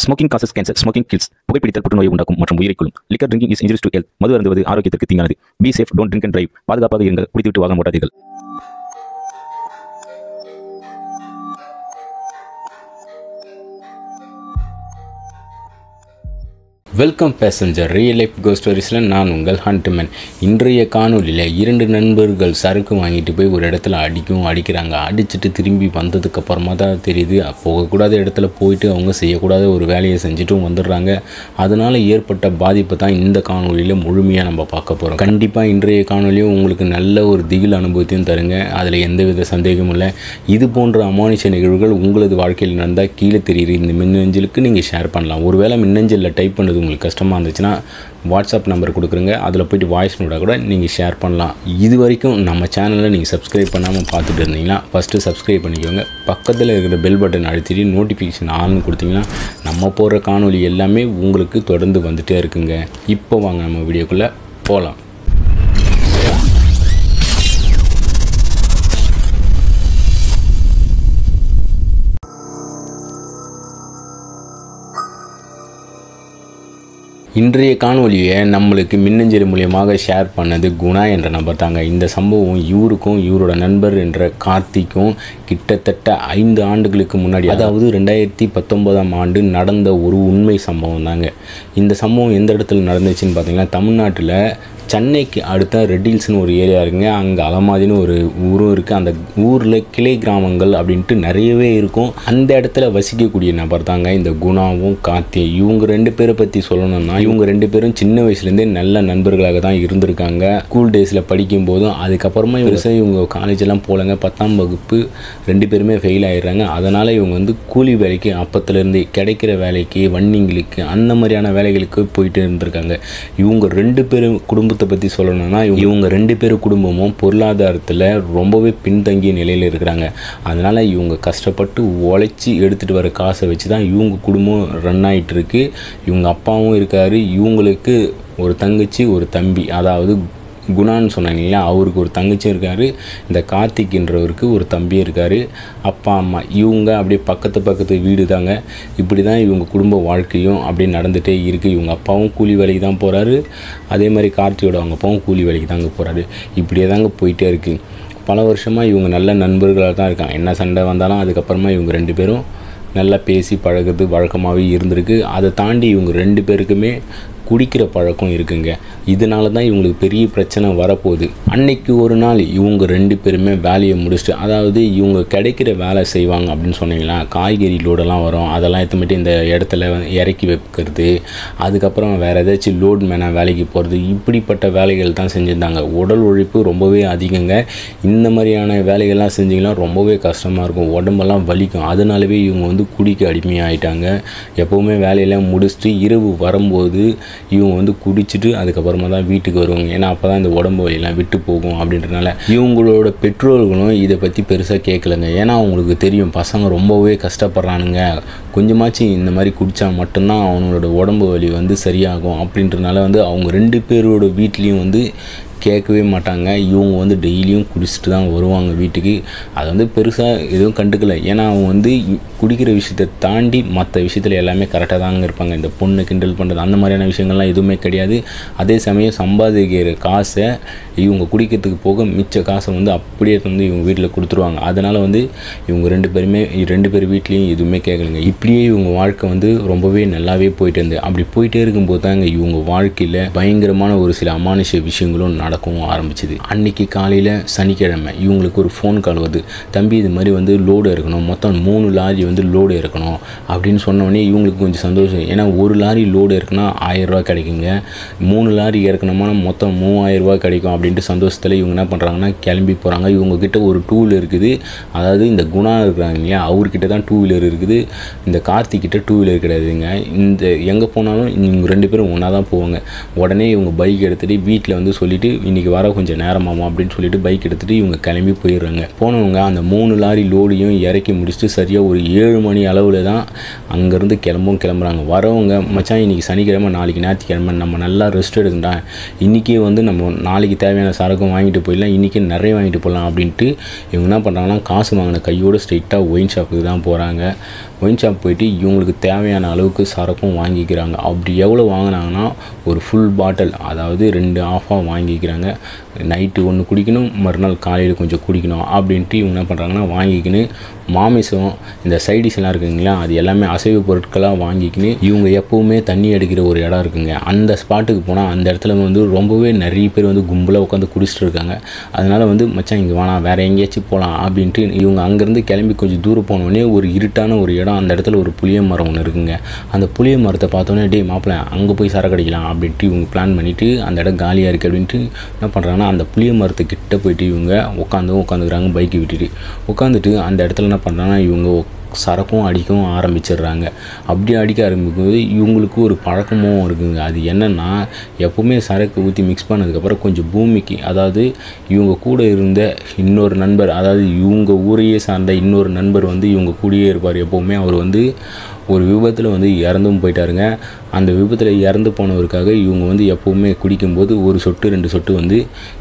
Smoking causes cancer. Smoking kills. புகைப்பிடித்தல் புற்றுநோயை உண்டாக்கும் மற்றும் உயிரை கொல்லும். Liquor drinking is injurious to health. மது அருந்துவது ஆரோக்கியத்திற்கு தீங்கானது. Be safe, don't drink and drive. பாதுகாப்பாக இருங்கள். குடித்துவிட்டு வாகனம் ஓட்டாதீர்கள். Welcome passenger real life go ஸ்டோரிஸில் நான் உங்கள் ஹண்ட்மேன். இன்றைய காணொலியில் 2 நண்பர்கள் சரக்கு வாங்கிட்டு போய் ஒரு இடத்துல அடிக்கிறாங்க. அடிச்சுட்டு திரும்பி வந்ததுக்கப்புறமா தான் தெரியுது போகக்கூடாத இடத்துல போயிட்டு அவங்க செய்யக்கூடாத ஒரு வேலையை செஞ்சுட்டும் வந்துடுறாங்க. அதனால் ஏற்பட்ட பாதிப்பை தான் இந்த காணொலியில் முழுமையாக நம்ம பார்க்க போகிறோம். கண்டிப்பாக இன்றைய காணொலியும் உங்களுக்கு நல்ல ஒரு திகில் அனுபவத்தையும் தருங்க, அதில் எந்தவித சந்தேகமும் இல்லை. இது போன்ற அமானுஷ நிகழ்வுகள் உங்களது வாழ்க்கையில் நடந்தால் கீழே தெரியுது இந்த மின்னஞ்சலுக்கு நீங்கள் ஷேர் பண்ணலாம். ஒருவேளை மின்னஞ்சலில் டைப் பண்ணது உங்களுக்கு கஷ்டமாக இருந்துச்சுன்னா வாட்ஸ்அப் நம்பர் கொடுக்குறங்க, அதில் போய்ட்டு வாய்ஸ் நோட்டாக கூட நீங்கள் ஷேர் பண்ணலாம். இது வரைக்கும் நம்ம சேனலில் நீங்கள் சப்ஸ்கிரைப் பண்ணாமல் பார்த்துட்டு இருந்தீங்கன்னா ஃபஸ்ட்டு சப்ஸ்கிரைப் பண்ணிக்கோங்க. பக்கத்தில் இருக்கிற பெல் பட்டன் அழுத்திட்டு நோட்டிஃபிகேஷன் ஆன்னு கொடுத்தீங்கன்னா நம்ம போடுற காணொலி எல்லாமே உங்களுக்கு தொடர்ந்து வந்துகிட்டே இருக்குங்க. இப்போ வாங்க நம்ம வீடியோக்குள்ளே போகலாம். இன்றைய காணொலியை நம்மளுக்கு மின்னஞ்சல் மூலியமாக ஷேர் பண்ணது குணா என்ற நபர் தாங்க. இந்த சம்பவம் இவருக்கும் இவரோட நண்பர் என்ற கார்த்திக்கும் கிட்டத்தட்ட 5 ஆண்டுகளுக்கு முன்னாடி, அதாவது 2019ஆம் ஆண்டு நடந்த ஒரு உண்மை சம்பவம் தாங்க. இந்த சம்பவம் எந்த இடத்துல நடந்துச்சுன்னு பார்த்தீங்கன்னா, தமிழ்நாட்டில் சென்னைக்கு அடுத்த ரெட்டில்ஸ்னு ஒரு ஏரியா இருக்குங்க. அங்கே அலமாதின்னு ஒரு ஊரும் இருக்குது. அந்த ஊரில் கிளை கிராமங்கள் அப்படின்ட்டு நிறையவே இருக்கும். அந்த இடத்துல வசிக்கக்கூடிய நபர் தாங்க இந்த குணாவும் கார்த்தியும். இவங்க 2 பேரை பற்றி சொல்லணும்னா, இவங்க 2 பேரும் சின்ன வயசுலேருந்தே நல்ல நண்பர்களாக தான் இருந்திருக்காங்க. ஸ்கூல் டேஸில் படிக்கும் போதும், அதுக்கப்புறமா இவங்க காலேஜெல்லாம் போலங்க. 10ஆம் வகுப்பு 2 பேருமே ஃபெயில் ஆகிடுறாங்க. அதனால் இவங்க கூலி வேலைக்கு அப்பத்துலேருந்து கிடைக்கிற வேலைக்கு, வண்டிங்களுக்கு, அந்த மாதிரியான வேலைகளுக்கு போயிட்டு இருந்திருக்காங்க. இவங்க 2 பேரும் குடும்பத்தை பற்றி சொல்லணும்னா, இவங்க 2 பேரும் குடும்பமும் பொருளாதாரத்தில் ரொம்பவே பின்தங்கிய நிலையில் இருக்கிறாங்க. அதனால் இவங்க கஷ்டப்பட்டு உழைச்சி எடுத்துகிட்டு வர காசை வச்சு தான் இவங்க குடும்பம் ரன் ஆகிட்டு இருக்கு. இவங்க அப்பாவும் இருக்கார், இவங்களுக்கு ஒரு தங்கச்சி ஒரு தம்பி, அதாவது குணான்னு சொன்னாங்க இல்லையா, அவருக்கு ஒரு தங்கச்சி இருக்கார், இந்த கார்த்திக்ன்றவருக்கு ஒரு தம்பி இருக்கார். அப்பா அம்மா இவங்க அப்படியே பக்கத்து வீடு தாங்க. இப்படி தான் இவங்க குடும்ப வாழ்க்கையும் அப்படியே நடந்துகிட்டே இருக்குது. இவங்க அப்பாவும் கூலி வேலைக்கு தான் போகிறாரு, அதே மாதிரி கார்த்தியோட அவங்க அப்பாவும் கூலி வேலைக்கு தாங்க போகிறாரு. இப்படியே தாங்க போயிட்டே இருக்குது. பல வருஷமாக இவங்க நல்ல நண்பர்களாக தான் இருக்காங்க. என்ன சண்டை வந்தாலும் அதுக்கப்புறமா இவங்க 2 பேரும் நல்லா பேசி பழகிறது வழக்கமாகவே இருந்திருக்கு. அதை தாண்டி இவங்க 2 பேருக்குமே குடிக்கிற பழக்கம் இருக்குங்க. இதனால தான் இவங்களுக்கு பெரிய பிரச்சனை வரப்போகுது. அன்னைக்கு ஒரு நாள் இவங்க 2 பேருமே வேலையை முடிச்சுட்டு, அதாவது இவங்க கிடைக்கிற வேலை செய்வாங்க அப்படின்னு சொன்னீங்களா, காய்கறி லோடெல்லாம் வரும், அதெல்லாம் எடுத்துமிட்டு இந்த இடத்துல இறக்கி வைக்கிறது, அதுக்கப்புறம் வேறு ஏதாச்சும் லோட் மேனாக வேலைக்கு போகிறது, இப்படிப்பட்ட வேலைகள் தான் செஞ்சுருந்தாங்க. உடல் உழைப்பு ரொம்பவே அதிகங்க. இந்த மாதிரியான வேலைகள்லாம் செஞ்சிங்கன்னா ரொம்பவே கஷ்டமாக இருக்கும், உடம்பெல்லாம் வலிக்கும். அதனாலவே இவங்க குடிக்க அடிமையாகிட்டாங்க. எப்போவுமே வேலையெல்லாம் முடிச்சுட்டு இரவு வரும்போது இவங்க குடிச்சிட்டு அதுக்கப்புறமா தான் வீட்டுக்கு வருவாங்க. ஏன்னா அப்போ தான் இந்த உடம்பு வலியெல்லாம் விட்டு போகும் அப்படின்றனால. இவங்களோட பெற்றோர்களும் இதை பற்றி பெருசாக கேட்கலங்க. ஏன்னா அவங்களுக்கு தெரியும் பசங்க ரொம்பவே கஷ்டப்படுறானுங்க, கொஞ்சமாச்சும் இந்த மாதிரி குடித்தா மட்டும்தான் அவங்களோட உடம்பு வலி சரியாகும் அப்படின்றனால அவங்க 2 பேரோட வீட்லேயும் கேட்கவே மாட்டாங்க. இவங்க டெய்லியும் குடிச்சிட்டு தான் வருவாங்க வீட்டுக்கு. அதை பெருசாக எதுவும் கண்டுக்கல. ஏன்னா அவங்க குடிக்கிற விஷயத்தை தாண்டி மற்ற விஷயத்தில் எல்லாமே கரெக்டாக தாங்க இருப்பாங்க. இந்த பொண்ணு கிண்டல் பண்ணுறது அந்த மாதிரியான விஷயங்கள்லாம் எதுவுமே கிடையாது. அதே சமயம் சம்பாதிக்கிற காசை இவங்க குடிக்கிறதுக்கு போக மிச்ச காசை அப்படியே இவங்க வீட்டில் கொடுத்துருவாங்க. அதனால் இவங்க 2 பேர் வீட்லேயும் எதுவுமே கேட்கலைங்க. இப்படியே இவங்க வாழ்க்கை ரொம்பவே நல்லாவே போயிட்டு இருந்து, அப்படி போயிட்டே இருக்கும்போது தாங்க இவங்க வாழ்க்கையில் பயங்கரமான ஒரு சில அமானுஷ விஷயங்களும் நடக்கவும் ஆரம்பிச்சுது. அன்னைக்கு காலையில் சனிக்கிழமை இவங்களுக்கு ஒரு ஃபோன் கால் வருது. தம்பி இது மாதிரி லோடு இறக்கணும், மொத்தம் 3 லாரி லோடு இறக்கணும் அப்படின்னு சொன்னோடனே இவங்களுக்கு கொஞ்சம் சந்தோஷம். ஏன்னா ஒரு லாரி லோடு இறக்குனா 1000 ரூபா கிடைக்குங்க, 3 லாரி இறக்கணுமா மொத்தம் 3000 ரூபா கிடைக்கும் அப்படின்ட்டு சந்தோஷத்தில் இவங்க என்ன பண்ணுறாங்கன்னா கிளம்பி போகிறாங்க. இவங்ககிட்ட ஒரு 2 வீலர் இருக்குது. அதாவது இந்த குணா இருக்கிறாங்க இல்லையா, அவர்கிட்ட தான் 2 வீலர் இருக்குது. இந்த கார்த்திக்கிட்ட 2 வீலர் கிடையாதுங்க. இந்த எங்கே போனாலும் இவங்க 2 பேரும் ஒன்றா தான் போவாங்க. உடனே இவங்க பைக் எடுத்துகிட்டு வீட்டில் சொல்லிவிட்டு இன்றைக்கி வர கொஞ்சம் நேரமாமா அப்படின்னு சொல்லிட்டு பைக் எடுத்துகிட்டு இவங்க கிளம்பி போயிடுறாங்க. போனவங்க அந்த 3 லாரி லோடையும் இறக்கி முடிச்சுட்டு சரியாக ஒரு 7 மணி அளவில் தான் அங்கேருந்து கிளம்புறாங்க. வரவங்க மச்சான் இன்றைக்கி சனிக்கிழமை நாளைக்கு ஞாயிற்றுக்கிழமை நம்ம நல்லா ரெஸ்ட் எடுக்கண்டா, இன்றைக்கே வந்து நம்ம நாளைக்கு தேவையான சரக்கும் வாங்கிட்டு போயிடலாம், இன்றைக்கி நிறைய வாங்கிட்டு போகலாம் அப்படின்ட்டு இவங்க என்ன பண்ணுறாங்கன்னா காசு வாங்கின கையோடு ஸ்ட்ரெயிட்டாக ஒயின் ஷாப்புக்கு தான் போகிறாங்க. ஒயின் ஷாப் போயிட்டு இவங்களுக்கு தேவையான அளவுக்கு சரக்கும் வாங்கிக்கிறாங்க. அப்படி எவ்வளோ வாங்கினாங்கன்னா ஒரு ஃபுல் பாட்டில், அதாவது 2 ஆஃபாக வாங்கிக்கிறாங்க. நைட்டு 1 குடிக்கணும், மறுநாள் காலையில் கொஞ்சம் குடிக்கணும் அப்படின்ட்டு இவங்க என்ன பண்ணுறாங்கன்னா வாங்கிக்கின்னு மாமிசம் இந்த சைடிஷ்லாம் இருக்குங்களா, அது எல்லாமே அசைவ பொருட்களாக வாங்கிக்கின்னு இவங்க எப்போவுமே தண்ணி அடிக்கிற ஒரு இடம் இருக்குங்க. அந்த ஸ்பாட்டுக்கு போனால் அந்த இடத்துல வந்து ரொம்பவே நிறைய பேர் வந்து கும்பலாக உட்காந்து குடிச்சிட்டு இருக்காங்க. அதனால் வந்து மச்சான் இங்கே வேணாம் வேறு எங்கேயாச்சும் போகலாம் அப்படின்ட்டு இவங்க அங்கேருந்து கிளம்பி கொஞ்சம் தூரம் போனோடனே ஒரு இருட்டான ஒரு இடம், அந்த இடத்துல ஒரு புளிய மரம் ஒன்று இருக்குங்க. அந்த புளிய மரத்தை பார்த்தோன்னே டே மாப்பிள்ளை அங்கே போய் சரக்கு அடிக்கலாம் அப்படின்ட்டு இவங்க பிளான் பண்ணிவிட்டு அந்த இடம் காலியாக இருக்குது அப்படின்ட்டு என்ன பண்ணுறாங்கன்னா அந்த புளிய மரத்துக்கிட்ட போயிட்டு இவங்க உட்காந்துக்கிறாங்க. பைக்கை விட்டுட்டு உட்காந்துட்டு அந்த இடத்துல என்ன பண்ணுறாங்கன்னா இவங்க சரக்கும் அடிக்கவும் ஆரம்பிச்சிடுறாங்க. அப்படி அடிக்க ஆரம்பிக்கும்போது இவங்களுக்கு ஒரு பழக்கமும் இருக்குங்க. அது என்னென்னா எப்போவுமே சரக்கு ஊற்றி மிக்ஸ் பண்ணதுக்கப்புறம் கொஞ்சம் பூமிக்கு, அதாவது இவங்க கூட இருந்த இன்னொரு நண்பர், அதாவது இவங்க ஊரையே சார்ந்த இன்னொரு நண்பர் வந்து இவங்க கூடயே இருப்பார் எப்போவுமே. அவர் வந்து ஒரு விபத்தில் வந்து இறந்தும் போயிட்டாருங்க. அந்த விபத்தில் இறந்து போனவருக்காக இவங்க வந்து எப்போவுமே குடிக்கும்போது 1 சொட்டு 2 சொட்டு வந்து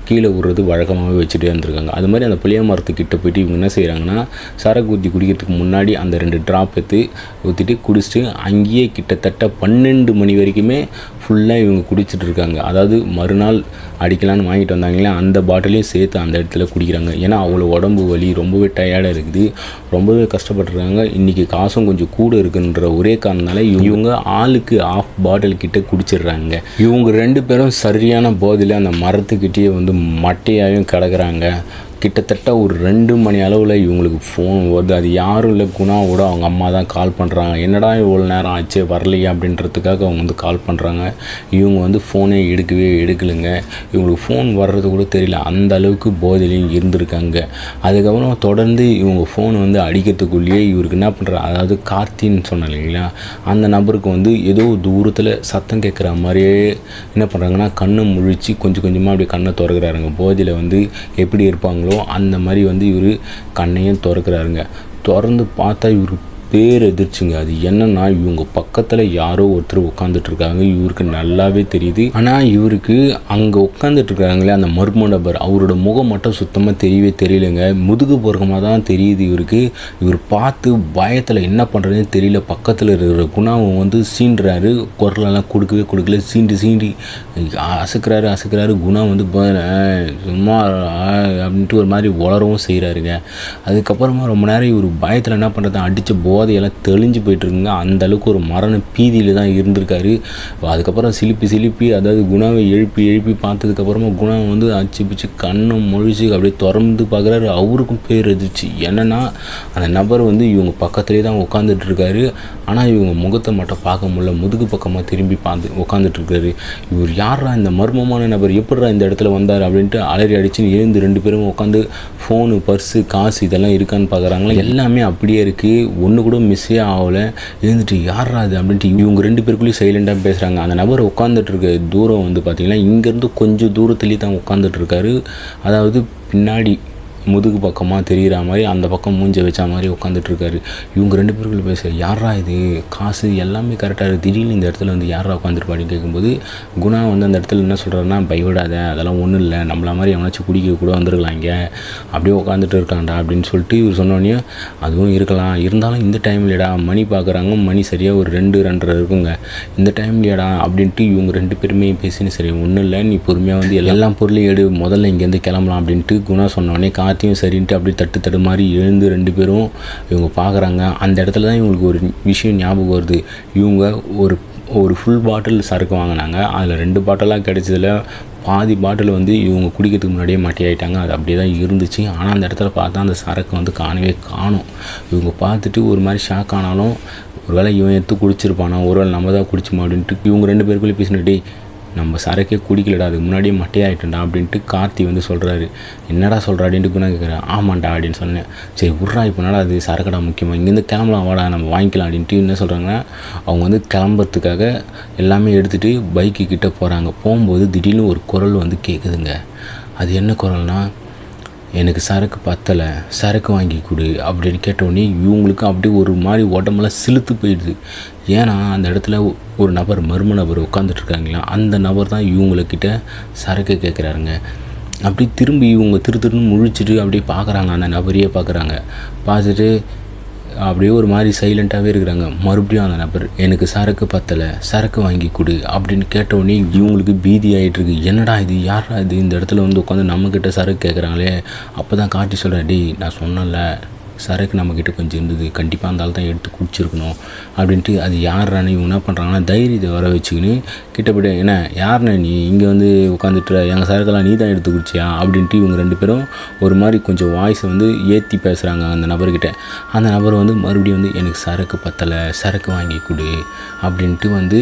கீழே விடுறது வழக்கமாகவே வச்சுட்டே இருந்திருக்காங்க. அது மாதிரி அந்த புளிய மரத்துக்கிட்ட போயிட்டு இவங்க என்ன செய்கிறாங்கன்னா சரக்கு ஊற்றி குடிக்கிறதுக்கு முன்னாடி அந்த 2 ட்ராப் எடுத்து ஊற்றிட்டு குடிச்சிட்டு அங்கேயே கிட்டத்தட்ட 12 மணி வரைக்குமே ஃபுல்லாக இவங்க குடிச்சிட்டு இருக்காங்க. அதாவது மறுநாள் அடிக்கலான்னு வாங்கிட்டு வந்தாங்களே அந்த பாட்டிலையும் சேர்த்து அந்த இடத்துல குடிக்கிறாங்க. ஏன்னா அவ்வளோ உடம்பு வலி, ரொம்பவே டயர்டாக இருக்குது, ரொம்பவே கஷ்டப்பட்டுருக்காங்க. இன்றைக்கி காசும் கொஞ்சம் கூட இருக்குன்ற ஒரே காரணனால இவங்க ஆளுக்கு 1/2 பாட்டில் கிட்ட குடிச்சிடுறாங்க. இவங்க 2 பேரும் சரியான போதையில் அந்த மரத்துக்கிட்டேயே வந்து மட்டையாகவும் கிடக்குறாங்க. கிட்டத்தட்ட ஒரு 2 மணி அளவில் இவங்களுக்கு ஃபோன் வருது. அது யாரும் இல்லை, குணாவோட அவங்க அம்மா தான் கால் பண்ணுறாங்க. என்னடா இவ்வளோ நேரம் ஆச்சு வரலையா அப்படின்றதுக்காக அவங்க வந்து கால் பண்ணுறாங்க. இவங்க வந்து ஃபோனே எடுக்கலைங்க. இவங்களுக்கு ஃபோன் வர்றது கூட தெரியல, அந்த அளவுக்கு போதையிலையும் இருந்திருக்காங்க. அதுக்கப்புறம் தொடர்ந்து இவங்க ஃபோன் வந்து அடிக்கிறதுக்குள்ளேயே இவருக்கு என்ன பண்ணுறாங்க, அதாவது கார்த்தின்னு சொன்னேன் இல்லைங்களா, அந்த நபருக்கு வந்து ஏதோ தூரத்தில் சத்தம் கேட்குற மாதிரியே என்ன பண்ணுறாங்கன்னா கண்ணை முழிச்சு கொஞ்சம் கொஞ்சமாக அப்படியே கண்ணை திறக்கிறாருங்க. போதையில் வந்து எப்படி இருப்பாங்க அந்த மாதிரி வந்து இவர் கண்ணையும் திறக்கிறாருங்க. திறந்து பார்த்தா இவர் பேர் எதிர்ச்சுங்க. அது என்னன்னா இவங்க பக்கத்தில் யாரோ ஒருத்தர் உட்காந்துட்டு இருக்காங்க. இவருக்கு நல்லாவே தெரியுது. ஆனால் இவருக்கு அங்கே உட்காந்துட்டு இருக்காங்களே அந்த மர்ம நபர், அவரோட முகம் மட்டும் சுத்தமாக தெரியலைங்க. முதுகு பொறுக்கமாக தான் தெரியுது இவருக்கு. இவர் பார்த்து பயத்தில் என்ன பண்ணுறதுன்னு தெரியல. பக்கத்தில் இருக்கிற குணாவை வந்து சீண்டுறாரு, குரலெல்லாம் கொடுக்கல, சீண்டி அசைக்கிறாரு. குணா வந்து சும்மா அப்படின்ட்டு ஒரு மாதிரி உளரவும் செய்கிறாருங்க. அதுக்கப்புறமா ரொம்ப நேரம் இவர் பயத்தில் என்ன பண்ணுறது அடித்த போதையெல்லாம் தெளிஞ்சு போயிட்டுருக்குங்க. அந்தளவுக்கு ஒரு மரண பீதியில் தான் இருந்திருக்காரு. அதுக்கப்புறம் சிலிப்பி அதாவது குணாவை எழுப்பி பார்த்ததுக்கப்புறமா குணாவை வந்து பிச்சு கண்ணை முழிச்சு அப்படியே திறந்து பார்க்குறாரு. அவருக்கும் பேர் எதிர்ச்சு. என்னென்னா அந்த நபர் வந்து இவங்க பக்கத்துலேயே தான் உட்காந்துட்டு இருக்காரு. ஆனால் இவங்க முகத்தை மட்டும் பார்க்க முடியல, முதுகு பக்கமாக திரும்பி பார்த்து உட்காந்துட்டு இருக்காரு. இவர் யாரா இந்த மர்மமான நபர், எப்படிடா இந்த இடத்துல வந்தார் அப்படின்ட்டு அலறி அடிச்சுன்னு எழுந்து 2 பேரும் உட்காந்து ஃபோனு, பர்ஸு, காசு இதெல்லாம் இருக்கான்னு பார்க்குறாங்களா. எல்லாமே அப்படியே இருக்குது, ஒன்று கூட மிஸ்ஸே ஆகலை. எழுந்துட்டு யாரா அது அப்படின்ட்டு இவங்க 2 பேருக்குள்ளேயும் சைலண்டாக பேசுகிறாங்க. அந்த நபர் உட்காந்துட்டு இருக்க தூரம் வந்து பார்த்திங்கன்னா இங்கேருந்து கொஞ்சம் தூரத்துலேயே தான் உட்காந்துட்டு இருக்காரு. அதாவது பின்னாடி முதுகு பக்கமாக தெரிகிற மாதிரி அந்த பக்கம் மூஞ்ச வச்ச மாதிரி உட்காந்துட்ருக்காரு. இவங்க 2 பேருக்குள்ள பேச யாரா இது, காசு எல்லாமே கரெக்டாக இருக்குது, திடீர்னு இந்த இடத்துல வந்து யாரா உட்காந்துருப்பாடின்னு கேட்கும்போது குணா வந்து அந்த இடத்துல என்ன சொல்கிறாருன்னா, பயப்படாத அதெல்லாம் ஒன்றும் இல்லை, நம்மள மாதிரி எவனாச்சும் குடிக்க கூட வந்துருக்கலாம், இங்கே அப்படியே உட்காந்துட்டு இருக்காண்டா அப்படின்னு சொல்லிட்டு இவர் சொன்னோடனே அதுவும் இருக்கலாம், இருந்தாலும் இந்த டைம்லடா மணி பார்க்குறாங்க, மணி சரியாக ஒரு 2-2:30 இருக்குங்க, இந்த டைம்லையடா அப்படின்ட்டு இவங்க 2 பேருமே பேசினு சரி ஒன்றும் இல்லை, நீ பொறுமையாக வந்து எல்லா பொருளையும் எடு, முதல்ல இங்கேருந்து கிளம்பலாம் அப்படின்ட்டு குணா சொன்னோடனே கார்த்தியும் சரின்ட்டு அப்படியே தட்டு மாதிரி எழுந்து 2 பேரும் இவங்க பார்க்குறாங்க. அந்த இடத்துல தான் இவங்களுக்கு ஒரு விஷயம் ஞாபகம் வருது. இவங்க ஒரு ஃபுல் பாட்டில் சரக்கு வாங்கினாங்க, அதில் 2 பாட்டிலாக கிடைச்சதில் பாதி பாட்டில் வந்து இவங்க குடிக்கிறதுக்கு முன்னாடியே மட்டியாயிட்டாங்க. அது அப்படியே தான் இருந்துச்சு. ஆனால் அந்த இடத்துல பார்த்தா அந்த சரக்கு வந்து காணும். இவங்க பார்த்துட்டு ஒரு மாதிரி ஷாக் ஆனாலும் ஒருவேளை இவன் எடுத்து குடிச்சிருப்பானா, ஒருவேளை நம்ம தான் குடிச்சோமா அப்படின்ட்டு இவங்க 2 பேருக்குள்ளே பேசினே நம்ம சரக்கே குடிக்கலடா, அதுக்கு முன்னாடியே மட்டையாயிட்டேன்டா அப்படின்ட்டு கார்த்தி வந்து சொல்கிறாரு. என்னடா சொல்கிறா அப்படின்ட்டு குணா கேட்குறேன். ஆமாண்டா அப்படின்னு சொன்னேன். சரி விட்றா, இப்போ என்னடா அது சரக்கடா முக்கியமாக, இங்கேருந்து கிளம்பலாம் வாடா நம்ம வாங்கிக்கலாம் அப்படின்ட்டு என்ன சொல்கிறாங்கன்னா, அவங்க வந்து கிளம்புறதுக்காக எல்லாமே எடுத்துகிட்டு பைக்கு கிட்டே போகிறாங்க. போகும்போது திடீர்னு ஒரு குரல் வந்து கேட்குதுங்க. அது என்ன குரல்னால், எனக்கு சரக்கு பத்தலை, சரக்கு வாங்கி கொடு அப்படின்னு கேட்டோடனே இவங்களுக்கு அப்படியே ஒரு மாதிரி உடம்பெல்லாம் சிலுத்து போயிடுது. ஏன்னா அந்த இடத்துல ஒரு நபர், மர்ம நபர் உட்காந்துட்ருக்காங்களா, அந்த நபர் தான் இவங்கக்கிட்ட சரக்கு கேட்குறாருங்க. அப்படி திரும்பி இவங்க திருன்னு முழிச்சிட்டு அப்படியே பார்க்குறாங்க, அந்த நபரையே பார்க்குறாங்க. பார்த்துட்டு அப்படியே ஒரு மாதிரி சைலண்ட்டாகவே இருக்கிறாங்க. மறுபடியும் அந்த நபர், எனக்கு சரக்கு பத்தலை, சரக்கு வாங்கி கொடு அப்படின்னு கேட்டவுடனே இவங்களுக்கு பீதி ஆகிட்டுருக்கு. என்னடா இது, யாரா இது இந்த இடத்துல வந்து உட்காந்து நம்மக்கிட்ட சரக்கு கேட்குறாங்களே. அப்போ தான் காட்டி சொல்கிறேன், டேய் நான் சொன்னல சரக்கு நம்மக்கிட்ட கொஞ்சம் இருந்தது, கண்டிப்பாக அந்த ஆள் தான் எடுத்து குடிச்சிருக்கணும் அப்படின்ட்டு. அது யாரானு இவங்க என்ன பண்ணுறாங்கன்னா, தைரியத்தை வர வச்சுக்கின்னு கிட்டப்பட்டு, என்ன யாருண்ணே நீ இங்கே வந்து உட்காந்துட்டு, எங்கள் சரக்கெல்லாம் நீ தான் எடுத்து குடிச்சியா அப்படின்ட்டு இவங்க ரெண்டு பேரும் ஒரு மாதிரி கொஞ்சம் வாய்ஸை வந்து ஏற்றி பேசுகிறாங்க அந்த நபர்கிட்ட. அந்த நபர் வந்து மறுபடியும் வந்து எனக்கு சரக்கு பத்தலை, சரக்கு வாங்கி கொடு அப்படின்ட்டு வந்து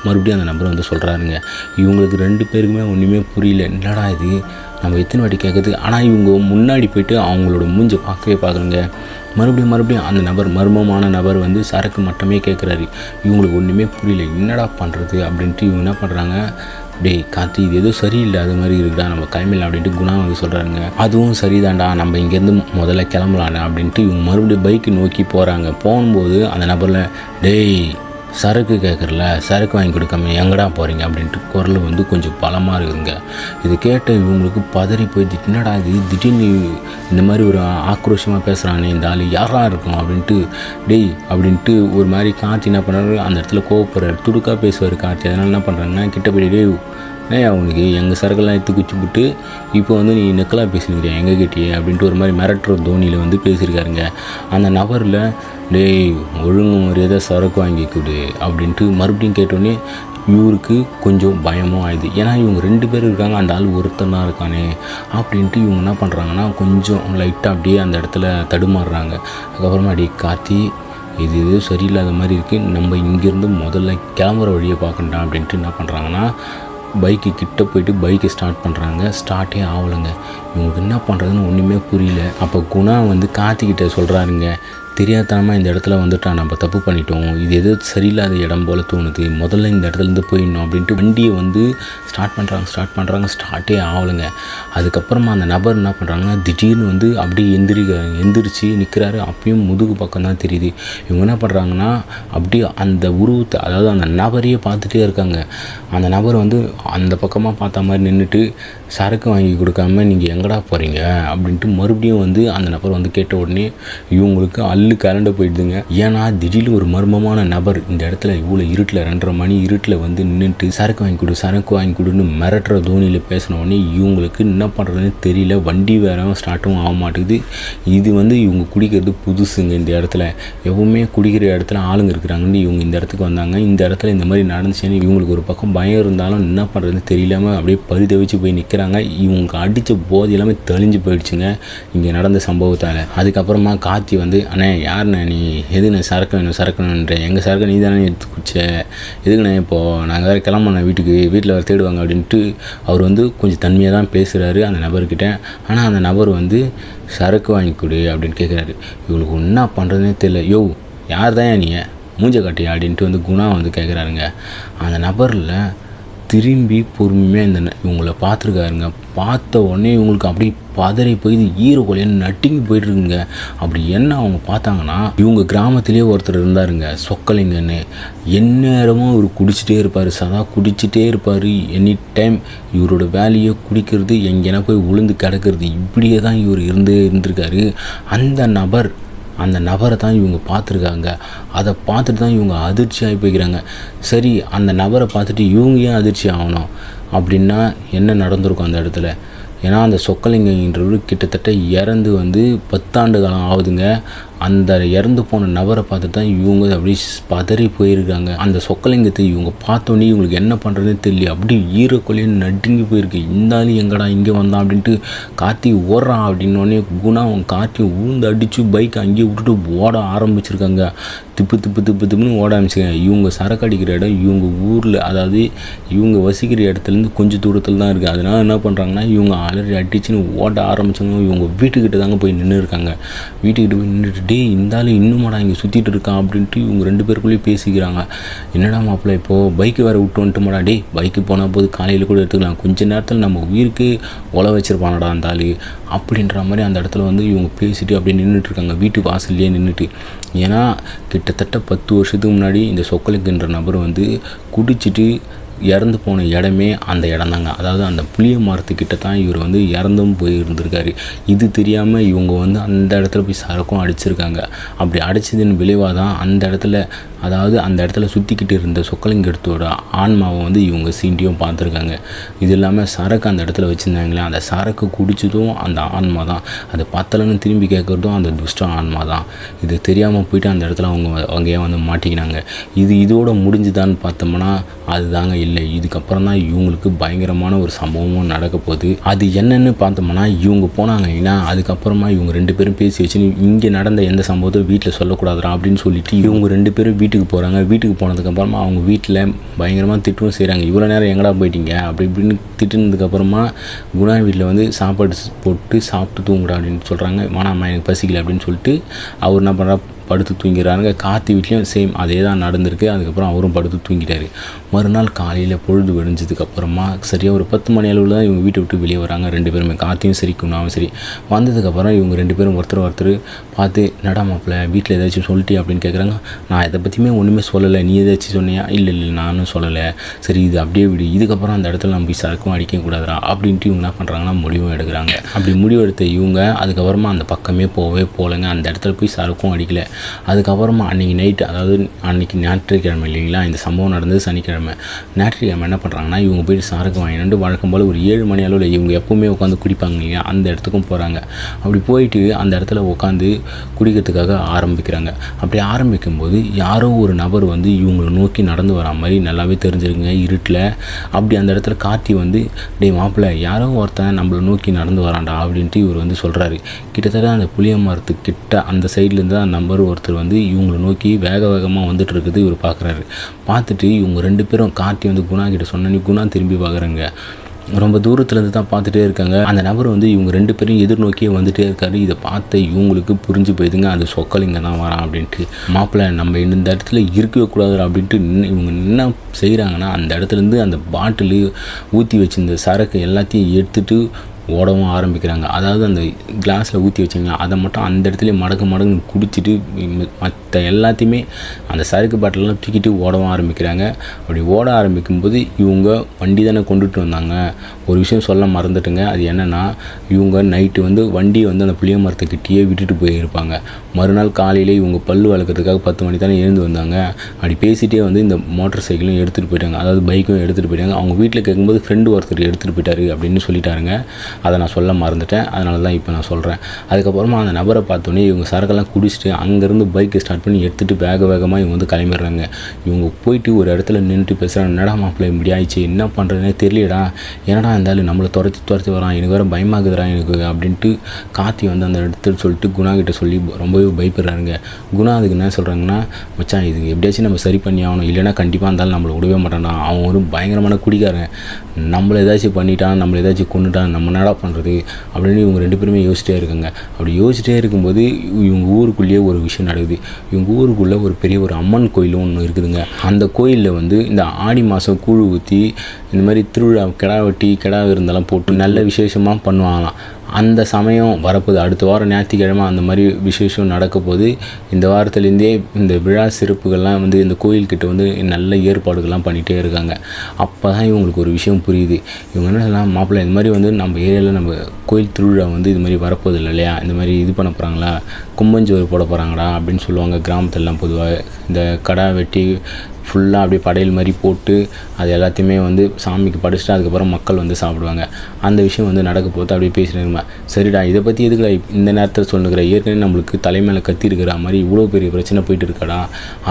மறுபடியும் அந்த நபர் வந்து சொல்கிறாருங்க. இவங்களுக்கு ரெண்டு பேருக்குமே ஒன்றுமே புரியல, என்னடா இது நம்ம எத்தனை வாட்டி கேட்குது. ஆனால் இவங்க முன்னாடி போய்ட்டு அவங்களோட மூஞ்சை பார்க்குறங்க. மறுபடியும் அந்த நபர், மர்மமான நபர் வந்து சரக்கு மட்டுமே கேட்குறாரு. இவங்களுக்கு ஒன்றுமே புரியல, என்னடா பண்ணுறது அப்படின்ட்டு இவங்க என்ன பண்ணுறாங்க, டேய் கார்த்தி இது எதுவும் சரியில்லை, அது மாதிரி இருக்குடா, நம்ம கிளம்பிடலாம் அப்படின்ட்டு குணா வந்து சொல்கிறாருங்க. அதுவும் சரிதான்டா, நம்ம இங்கேருந்து முதல்ல கிளம்பலான்னு அப்படின்ட்டு இவங்க மறுபடியும் பைக்கு நோக்கி போகிறாங்க. போகும்போது அந்த நபரில், டேய் சரக்கு கேட்குறல, சரக்கு வாங்கி கொடுக்காம எங்கடா போகிறீங்க அப்படின்ட்டு குரல் வந்து கொஞ்சம் பலமாக இருக்குதுங்க. இது கேட்ட இவங்களுக்கு பதறி போய், என்னடா இது திடீர்னு இந்த மாதிரி ஒரு ஆக்ரோஷமாக பேசுகிறானே இந்த ஆள், யாரா இருக்கும் அப்படின்ட்டு, டேய் அப்படின்ட்டு ஒரு மாதிரி கார்த்தி என்ன பண்ணுறாரு, அந்த இடத்துல கோவப்படுறாரு, துடுக்காக பேசுவார் கார்த்தி. அதனால் என்ன பண்ணுறாங்கன்னா, கிட்ட போய், டேய் அவனுக்கு எங்கள் சரக்கெல்லாம் எடுத்து குச்சி விட்டு இப்போ வந்து நீ நெக்கலாக பேசினுக்கிறியா எங்கள் கிட்டே அப்படின்ட்டு ஒரு மாதிரி மிரட்டுற தோனியில் வந்து பேசியிருக்காருங்க. அந்த நபரில், டேய் ஒழுங்கு மரியாதை சரக்கு வாங்கி கொடு அப்படின்ட்டு மறுபடியும் கேட்டோன்னே இவருக்கு கொஞ்சம் பயமும் ஆயிடுது. ஏன்னா இவங்க ரெண்டு பேர் இருக்காங்க, அந்த ஆள் ஒருத்தனாக இருக்கானே அப்படின்ட்டு இவங்க என்ன பண்ணுறாங்கன்னா, கொஞ்சம் லைட்டாக அப்படியே அந்த இடத்துல தடுமாறுறாங்க. அதுக்கப்புறமா அடி கார்த்தி இது சரியில்லாத மாதிரி இருக்குது, நம்ம இங்கேருந்து முதல்ல கிளம்புற வழியை பார்க்கண்டா அப்படின்ட்டு என்ன பண்ணுறாங்கன்னா, பைக்கு கிட்டே போயிட்டு பைக்கை ஸ்டார்ட் பண்ணுறாங்க. ஸ்டார்ட்டே ஆகலைங்க. இவங்களுக்கு என்ன பண்ணுறதுன்னு ஒன்றுமே புரியல. அப்போ குணா வந்து கார்த்திகிட்ட சொல்கிறாருங்க, தெரியாதனமாக இந்த இடத்துல வந்துட்டா, நம்ம தப்பு பண்ணிட்டோம், இது எதோ சரியில்லாத இடம் போல் தோணுது, முதல்ல இந்த இடத்துலேருந்து போயிடணும் அப்படின்ட்டு வண்டியை வந்து ஸ்டார்ட் பண்ணுறாங்க. ஸ்டார்ட்டே ஆகலைங்க. அதுக்கப்புறமா அந்த நபர் என்ன பண்ணுறாங்கன்னா, திடீர்னு வந்து அப்படியே எந்திரிச்சு நிற்கிறாரு. அப்பயும் முதுகு பக்கம் தான் தெரியுது. இவங்க என்ன பண்ணுறாங்கன்னா, அப்படியே அந்த உருவத்தை, அதாவது அந்த நபரையே பார்த்துட்டே இருக்காங்க. அந்த நபர் வந்து அந்த பக்கமாக பார்த்த மாதிரி நின்றுட்டு, சரக்கு வாங்கி கொடுக்காம நீங்கள் எங்கடா போகிறீங்க அப்படின்ட்டு மறுபடியும் வந்து அந்த நபர் வந்து கேட்ட உடனே இவங்களுக்கு கரண்டு போயிடுதுங்க. ஏன்னா திடீர்னு ஒரு மர்மமான நபர் இந்த இடத்துல இவ்வளோ இருட்டில் 2:30 மணி இருட்டில் வந்து நின்றுட்டு சரக்கு வாங்கி கொடுன்னு மிரட்டுற தோனியில் பேசின உடனே இவங்களுக்கு என்ன பண்ணுறதுன்னு தெரியல. வண்டி வேற ஸ்டார்ட்டும் ஆக மாட்டேங்குது. இது வந்து இவங்க குடிக்கிறது புதுசுங்க. இந்த இடத்துல எப்பவுமே குடிக்கிற இடத்துல ஆளுங்க இருக்கிறாங்கன்னு இவங்க இந்த இடத்துக்கு வந்தாங்க. இந்த இடத்துல இந்த மாதிரி நடந்துச்சுன்னு இவங்களுக்கு ஒரு பக்கம் பயம் இருந்தாலும் என்ன பண்ணுறதுன்னு தெரியலாமல் அப்படியே பரிதவிச்சு போய் நிற்கிறாங்க. இவங்க அடித்த போது எல்லாமே தெளிஞ்சு போயிடுச்சுங்க இங்கே நடந்த சம்பவத்தால். அதுக்கப்புறமா கார்த்தி வந்து, அண்ணே யாருண்ணே நீ, எதுண்ணே சரக்கு வேணுன்ற, எங்கள் சரக்கு நீ தானே எடுத்து குடிச்ச, எதுக்குண்ணே இப்போது நாங்கள் வேறு கிளம்புனேன் வீட்டில் வேறு தேடுவாங்க அப்படின்ட்டு அவர் வந்து கொஞ்சம் தன்மையாக தான் பேசுகிறாரு அந்த நபர்கிட்ட. ஆனால் அந்த நபர் வந்து சரக்கு வாங்கி கொடு அப்படின்னு கேட்குறாரு. இவங்களுக்கு என்ன பண்ணுறதுனே தெரியல. யோ யார் தான் நீ, மூஞ்ச காட்டியா அப்படின்ட்டு வந்து குணா வந்து கேட்குறாருங்க. அந்த நபரில் திரும்பி பொறுமையாக இவங்கள பார்த்துருக்காருங்க. பார்த்த உடனே இவங்களுக்கு அப்படியே பதறி போய் ஈரக்கொலைன்னு நட்டிங்கி போயிட்டுருக்குங்க. அப்படி என்ன அவங்க பார்த்தாங்கன்னா, இவங்க கிராமத்திலே ஒருத்தர் இருந்தாருங்க, சொக்கலிங்கன்னு. எந்நேரமும் இவர் குடிச்சிட்டே இருப்பார், குடிச்சிட்டே இருப்பார். எனி டைம் இவரோட வேலையை குடிக்கிறது, எங்கேனா போய் உளுந்து கிடக்கிறது, இப்படியே தான் இவர் இருந்திருக்காரு. அந்த நபரை தான் இவங்க பார்த்துருக்காங்க. அதை பார்த்துட்டு தான் இவங்க அதிர்ச்சி ஆகி போய்க்கிறாங்க. சரி, அந்த நபரை பார்த்துட்டு இவங்க ஏன் அதிர்ச்சி ஆகணும் அப்படின்னா என்ன நடந்திருக்கும் அந்த இடத்துல? ஏன்னா அந்த சொக்கலிங்கன்றவர் கிட்டத்தட்ட இறந்து வந்து 10 ஆண்டு காலம் ஆகுதுங்க. அந்த இறந்து போன நபரை பார்த்து தான் இவங்க அப்படியே பதறி போயிருக்காங்க. அந்த சொக்கலிங்கத்தை இவங்க பார்த்தோன்னே இவங்களுக்கு என்ன பண்ணுறதுன்னு தெரியல, அப்படியே ஈரக்கொலையே நடுங்கி போயிருக்கு. இருந்தாலும் எங்கடா இங்கே வந்தான் அப்படின்ட்டு கார்த்தி ஓடுறான். அப்படின்னோடனே குணா அவன் கார்த்தி ஊழ்ந்து அடித்து பைக்கை அங்கேயே விட்டுட்டு ஓட ஆரம்பிச்சிருக்காங்க. திப்புன்னு ஓட ஆரம்பிச்சிருக்காங்க. இவங்க சரக்கு அடிக்கிற இடம் இவங்க ஊரில், அதாவது இவங்க வசிக்கிற இடத்துலேருந்து கொஞ்சம் தூரத்தில் தான் இருக்குது. அதனால் என்ன பண்ணுறாங்கன்னா இவங்க ஆல்ரெடி அடிச்சுன்னு ஓட ஆரம்பிச்சாங்க. இவங்க வீட்டுக்கிட்ட தாங்க போய் நின்று இருக்காங்க. வீட்டுக்கிட்ட போய் நின்றுட்டு இருந்தாலும் இன்னுமாடா இங்கே சுற்றிட்டு இருக்கான் அப்படின்ட்டு இவங்க 2 பேருக்குள்ளேயே பேசிக்கிறாங்க. என்னடா மாப்பிள்ள இப்போது பைக்கு வேறு விட்டு வந்துட்டுமாடா, டே பைக்கு போனால் போது காலையில் கூட எடுத்துக்கலாம், கொஞ்சம் நேரத்தில் நம்ம உயிருக்கு உழ வச்சிருப்பானடா அந்த ஆள் அப்படின்ற மாதிரி அந்த இடத்துல வந்து இவங்க பேசிட்டு அப்படியே நின்றுட்டுருக்காங்க. வீட்டு வாசல்லையே நின்றுட்டு. ஏன்னா கிட்டத்தட்ட 10 வருஷத்துக்கு முன்னாடி இந்த சொக்கலிங்கன்ற நபர் வந்து குடிச்சிட்டு இறந்து போன இடமே அந்த இடம் தாங்க. அதாவது அந்த புளிய மரத்துக்கிட்ட தான் இவர் வந்து இறந்தும் போய் இருந்திருக்காரு. இது தெரியாமல் இவங்க வந்து அந்த இடத்துல போய் சரக்கும் அடிச்சிருக்காங்க. அப்படி அடித்ததின் விளைவாக தான் அந்த இடத்துல, அதாவது அந்த இடத்துல சுற்றிக்கிட்டு இருந்த சொக்கலிங்கத்தோட ஆன்மாவை வந்து இவங்க சீண்டியும் பார்த்துருக்காங்க. இது இல்லாமல் சரக்கு அந்த இடத்துல வச்சுருந்தாங்களே, அந்த சரக்கு குடித்ததும் அந்த ஆன்மா தான், அதை பத்தலன்னு திரும்பி கேட்குறதும் அந்த துஷ்ட ஆன்மா தான். இது தெரியாமல் போயிட்டு அந்த இடத்துல அவங்க ஏன் வந்து மாட்டிக்கினாங்க. இதோட முடிஞ்சுதான்னு பார்த்தோம்னா அதுதாங்க இல்லை. இதுக்கப்புறம் தான் இவங்களுக்கு பயங்கரமான ஒரு சம்பவமும் நடக்க போகுது. அது என்னன்னு பார்த்தோம்னா இவங்க போனாங்க ஏன்னா அதுக்கப்புறமா இவங்க 2 பேரும் பேசி வச்சு இங்கே நடந்த எந்த சம்பவத்தை வீட்டில் சொல்லக்கூடாதுரா அப்படின்னு சொல்லிட்டு இவங்க 2 பேரும் வீட்டுக்கு போகிறாங்க. வீட்டுக்கு போனதுக்கப்புறமா அவங்க வீட்டில் பயங்கரமாக திட்டவும் செய்கிறாங்க. இவ்வளோ நேரம் எங்கடா போயிட்டீங்க அப்படி இப்படின்னு திட்டுனதுக்கப்புறமா குணா வீட்டில் வந்து சாப்பாடு போட்டு சாப்பிட்டு தூங்குறா அப்படின்னு சொல்கிறாங்க. வேணாம்மா எனக்கு பசிக்கல அப்படின்னு சொல்லிட்டு அவர் என்ன பண்ணுறா, படுத்து தூங்கிறாருங்க. கார்த்தி வீட்லேயும் சேம் அதே தான் நடந்திருக்கு. அதுக்கப்புறம் அவரும் படுத்து தூங்கிட்டார். மறுநாள் காலையில் பொழுது விடிஞ்சதுக்கப்புறமா சரியாக ஒரு 10 மணி அளவில் தான் இவங்க வீட்டை விட்டு வெளியே வராங்க 2 பேருமே. கார்த்தியும் சரி குணாவும் சரி. வந்ததுக்கப்புறம் இவங்க 2 பேரும் ஒருத்தர் பார்த்து நடா மாப்பிள்ள வீட்டில் ஏதாச்சும் சொல்லிட்டியா அப்படின்னு கேட்குறாங்க. நான் இதை பற்றியுமே ஒன்றுமே சொல்லலை, நீ ஏதாச்சும் சொன்னியா? இல்லை நானும் சொல்லலை. சரி இது அப்படியே விடு, இதுக்கப்புறம் அந்த இடத்துல நம்ம போய் சரக்கும் அடிக்கக்கூடாதுரா அப்படின்ட்டு இவங்க என்ன பண்ணுறாங்கன்னா முடிவும் எடுக்கிறாங்க. அப்படி முடிவு எடுத்த இவங்க அதுக்கப்புறமா அந்த பக்கமே போகலைங்க. அந்த இடத்துல போய் சரக்கும் அடிக்கலை. அதுக்கப்புறமா அன்றைக்கி நைட்டு, அதாவது அன்றைக்கி ஞாயிற்றுக்கிழமை இல்லைங்களா, இந்த சம்பவம் நடந்தது சனிக்கிழமை. ஞாயிற்றுக்கிழமை என்ன பண்ணுறாங்கன்னா இவங்க போய்ட்டு சரக்கு வாங்கிட்டு வழக்கம் போல் ஒரு 7 மணி அளவில் இவங்க எப்போவுமே உட்காந்து குடிப்பாங்க இல்லையா, அந்த இடத்துக்கும் போகிறாங்க. அப்படி போயிட்டு அந்த இடத்துல உட்காந்து குடிக்கிறதுக்காக ஆரம்பிக்கிறாங்க. அப்படி ஆரம்பிக்கும்போது யாரோ ஒரு நபர் வந்து இவங்களை நோக்கி நடந்து வரா மாதிரி நல்லாவே தெரிஞ்சிருக்குங்க இருட்டில். அப்படி அந்த இடத்துல கார்த்தி வந்து டே மாப்பிள்ளை யாரோ ஒருத்தன் நம்மளை நோக்கி நடந்து வரான்டா அப்படின்ட்டு இவர் வந்து சொல்கிறாரு. கிட்டத்தட்ட அந்த புளிய மரத்துக்கிட்ட அந்த சைட்லேருந்து தான் நம்பர் ஒருத்தர் வந்து இவங்களை நோக்கி வேகமாக வந்துட்டு இருக்குது. இவர் பார்க்குறாரு. பார்த்துட்டு இவங்க 2 பேரும் கார்த்தி வந்து குணா கிட்ட சொன்னி குணா திரும்பி பார்க்குறாங்க. ரொம்ப தூரத்துலேருந்து தான் பார்த்துட்டே இருக்காங்க. அந்த நபர் வந்து இவங்க 2 பேரும் எதிர்நோக்கியே வந்துகிட்டே இருக்காரு. இதை பார்த்து இவங்களுக்கு புரிஞ்சு போயிடுங்க அது சொக்கலிங்க தான் வரான் அப்படின்ட்டு. மாப்பிள்ளை நம்ம இந்த இடத்துல இருக்கவே கூடாது அப்படின்ட்டு இவங்க என்ன செய்கிறாங்கன்னா அந்த இடத்துலேருந்து அந்த பாட்டிலு ஊற்றி வச்சிருந்த சரக்கு எல்லாத்தையும் எடுத்துகிட்டு ஓடவும் ஆரம்பிக்கிறாங்க. அதாவது அந்த கிளாஸில் ஊற்றி வச்சிங்க அதை மட்டும் அந்த இடத்துல மடங்கு குடிச்சிட்டு மற்ற எல்லாத்தையுமே அந்த சரக்கு பாட்டிலெலாம் தூக்கிட்டு ஓடவும் ஆரம்பிக்கிறாங்க. அப்படி ஓட ஆரம்பிக்கும்போது இவங்க வண்டி தானே கொண்டுட்டு வந்தாங்க. ஒரு விஷயம் சொல்ல மறந்துட்டுங்க. அது என்னென்னா இவங்க நைட்டு வந்து வண்டியை வந்து அந்த புளிய மரத்துக்கிட்டேயே விட்டுட்டு போயிருப்பாங்க. மறுநாள் காலையிலே இவங்க பல் வளர்க்குறதுக்காக 10 மணி தானே எழுந்து வந்தாங்க. அப்படி பேசிகிட்டே வந்து இந்த மோட்டர் சைக்கிளும் எடுத்துகிட்டு போயிட்டாங்க, அதாவது பைக்கும் எடுத்துகிட்டு போயிட்டாங்க. அவங்க வீட்டில் கேட்கும்போது ஃப்ரெண்டு ஒருத்தர் எடுத்துகிட்டு போயிட்டாரு அப்படின்னு சொல்லிட்டாருங்க. அதை நான் சொல்ல மறந்துட்டேன், அதனால தான் இப்போ நான் சொல்கிறேன். அதுக்கப்புறமா அந்த நபரை பார்த்தோன்னே இவங்க சரக்கெல்லாம் குடிச்சிட்டு அங்கேருந்து பைக்கை ஸ்டார்ட் பண்ணி எடுத்துகிட்டு வேகமாக இவங்க வந்து கிளம்பிடுறாங்க. இவங்க போயிட்டு ஒரு இடத்துல நின்றுட்டு பேசுகிறாங்க. என்னடா மாப்பிள்ளை இப்படி ஆயிடுச்சு, என்ன பண்ணுறதுனே தெரியலடா, என்னடா இருந்தாலும் நம்மளை துரத்தி வரான், எனக்கு வேறு பயமாகுதுடா எனக்கு அப்படின்ட்டு கார்த்தி வந்து அந்த இடத்துல சொல்லிட்டு குணா கிட்ட சொல்லி ரொம்பவே பயப்படுறாங்க. குணா அதுக்கு என்ன சொல்கிறாங்கன்னா, மச்சான் இது எப்படியாச்சும் நம்ம சரி பண்ணி ஆகணும், இல்லைன்னா கண்டிப்பாக இருந்தாலும் நம்மளை விடவே மாட்டான்டா, அவன் ஒரு பயங்கரமான குடிக்காரன், நம்மளை ஏதாச்சும் பண்ணிட்டான், நம்மளை ஏதாச்சும் கொண்டுட்டான், நம்ம என்னடா பண்ணுறது அப்படின்னு இவங்க 2 பேருமே யோசிச்சிட்டே இருக்காங்க. அப்படி யோசிச்சிட்டே இருக்கும்போது இவங்க ஊருக்குள்ளேயே ஒரு விஷயம் நடக்குது. இவங்க ஊருக்குள்ளே ஒரு பெரிய ஒரு அம்மன் கோயில் ஒன்று இருக்குதுங்க. அந்த கோயிலில் வந்து இந்த ஆடி மாதம் கூழ் ஊற்றி இந்த மாதிரி திருவிழா கிடா வெட்டி கிடா விருந்தெல்லாம் போட்டு நல்ல விசேஷமாக பண்ணுவாங்களாம். அந்த சமயம் வரப்போது அடுத்த வாரம் ஞாயிற்றுக்கிழமை அந்த மாதிரி விசேஷம் நடக்க போது. இந்த வாரத்துலேருந்தே இந்த விழா சிறப்புகள்லாம் வந்து இந்த கோயில்கிட்ட வந்து நல்ல ஏற்பாடுகள்லாம் பண்ணிகிட்டே இருக்காங்க. அப்போ தான் இவங்களுக்கு ஒரு விஷயம் புரியுது. இவங்க என்ன சொல்லலாம், மாப்பிள்ளை இந்த மாதிரி வந்து நம்ம ஏரியாவில் நம்ம கோயில் திருவிழா வந்து இது மாதிரி வரப்போது இல்லை இல்லையா, இந்த மாதிரி இது பண்ண போகிறாங்களா, கும்பஞ்சோறு போட போகிறாங்கடா அப்படின்னு சொல்லுவாங்க கிராமத்திலலாம். பொதுவாக இந்த கடா வெட்டி ஃபுல்லாக அப்படியே படையல் மாதிரி போட்டு அது எல்லாத்தையுமே வந்து சாமிக்கு படைச்சிட்டு அதுக்கப்புறம் மக்கள் வந்து சாப்பிடுவாங்க. அந்த விஷயம் வந்து நடக்க போது அப்படியே பேசிட்டு இருந்தேன். சரிடா இதை பற்றி எதுக்குடா இந்த நேரத்தில் சொல்லுங்கிற, ஏற்கனவே நம்மளுக்கு தலைமையில் கத்தி இருக்கிற மாதிரி இவ்வளோ பெரிய பிரச்சனை போயிட்டு இருக்கடா